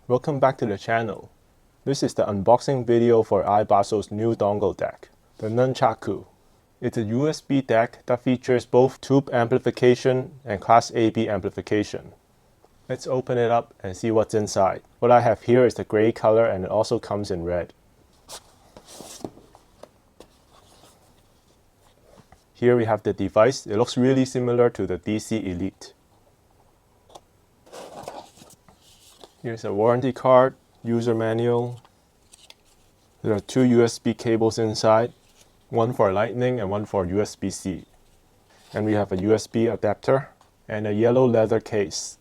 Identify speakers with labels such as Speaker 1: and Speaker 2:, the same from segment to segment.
Speaker 1: Welcome back to the channel. This is the unboxing video for iBasso's new dongle deck, the Nunchaku. It's a USB deck that features both tube amplification and Class AB amplification. Let's open it up and see what's inside. What I have here is the gray color and it also comes in red. Here we have the device. It looks really similar to the DC Elite. Here's a warranty card, user manual. There are two USB cables inside, one for Lightning and one for USB-C. And we have a USB adapter and a yellow leather case.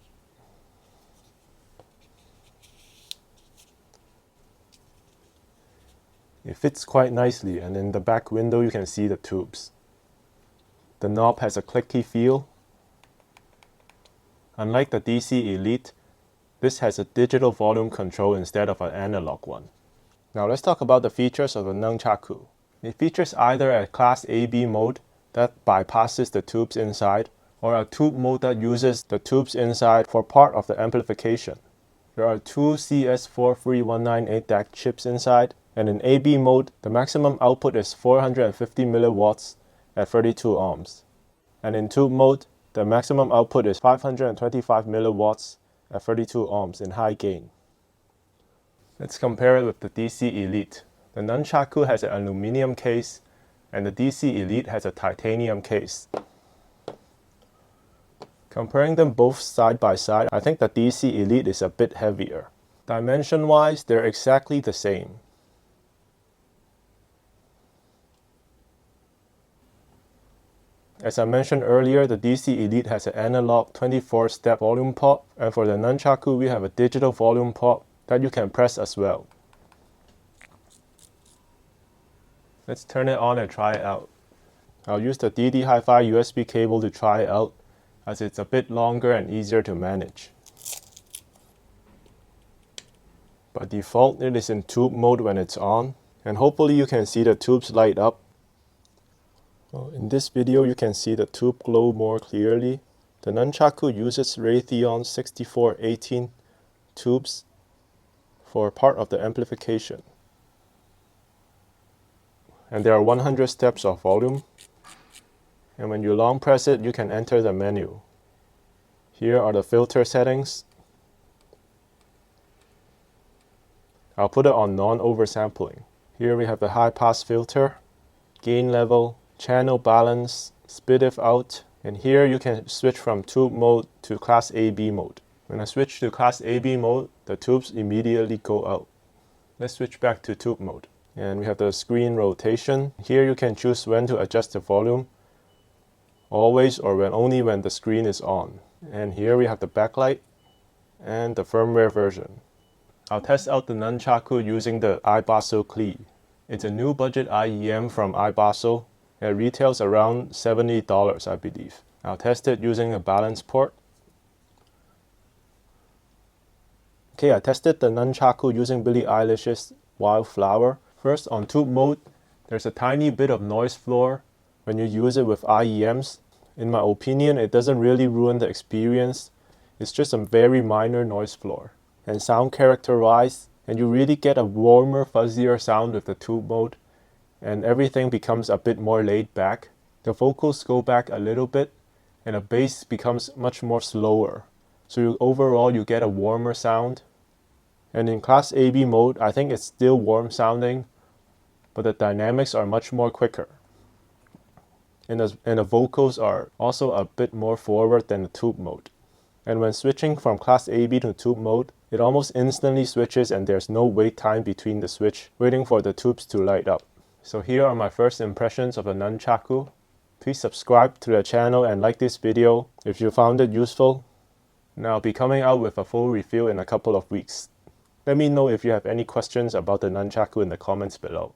Speaker 1: It fits quite nicely, and in the back window you can see the tubes. The knob has a clicky feel. Unlike the DC Elite, this has a digital volume control instead of an analog one. Now let's talk about the features of the Nunchaku. It features either a Class AB mode that bypasses the tubes inside, or a tube mode that uses the tubes inside for part of the amplification. There are two CS43198 DAC chips inside, and in AB mode, the maximum output is 450 milliwatts at 32 ohms. And in tube mode, the maximum output is 525 milliwatts at 32 ohms in high gain. Let's compare it with the DC Elite. The Nunchaku has an aluminum case and the DC Elite has a titanium case. Comparing them both side by side, I think the DC Elite is a bit heavier. Dimension-wise, they're exactly the same. As I mentioned earlier, the DC Elite has an analog 24-step volume pot, and for the Nunchaku we have a digital volume pot that you can press as well. Let's turn it on and try it out. I'll use the DD Hi-Fi USB cable to try it out, as it's a bit longer and easier to manage. By default, it is in tube mode when it's on, and hopefully you can see the tubes light up. Well, in this video you can see the tube glow more clearly. The Nunchaku uses Raytheon 6418 tubes for part of the amplification. And there are 100 steps of volume. And when you long press it, you can enter the menu. Here are the filter settings. I'll put it on non-oversampling. Here we have the high pass filter, gain level, channel balance, SPDIF out, and here you can switch from tube mode to Class AB mode. When I switch to Class AB mode, the tubes immediately go out. Let's switch back to tube mode. And we have the screen rotation. Here you can choose when to adjust the volume, always or only when the screen is on. And here we have the backlight and the firmware version. I'll test out the Nunchaku using the iBasso Klee. It's a new budget IEM from iBasso. It retails around $70, I believe. I'll test it using a balance port. Okay, I tested the Nunchaku using Billie Eilish's Wildflower. First, on tube mode, there's a tiny bit of noise floor when you use it with IEMs. In my opinion, it doesn't really ruin the experience. It's just a very minor noise floor. And sound character-wise, and you really get a warmer, fuzzier sound with the tube mode, and everything becomes a bit more laid back. The vocals go back a little bit, and the bass becomes much more slower. So overall you get a warmer sound. And in Class AB mode, I think it's still warm sounding, but the dynamics are much more quicker. And the vocals are also a bit more forward than the tube mode. And when switching from Class AB to tube mode, it almost instantly switches and there's no wait time between the switch, waiting for the tubes to light up. So here are my first impressions of the Nunchaku. Please subscribe to the channel and like this video if you found it useful. And I'll be coming out with a full review in a couple of weeks. Let me know if you have any questions about the Nunchaku in the comments below.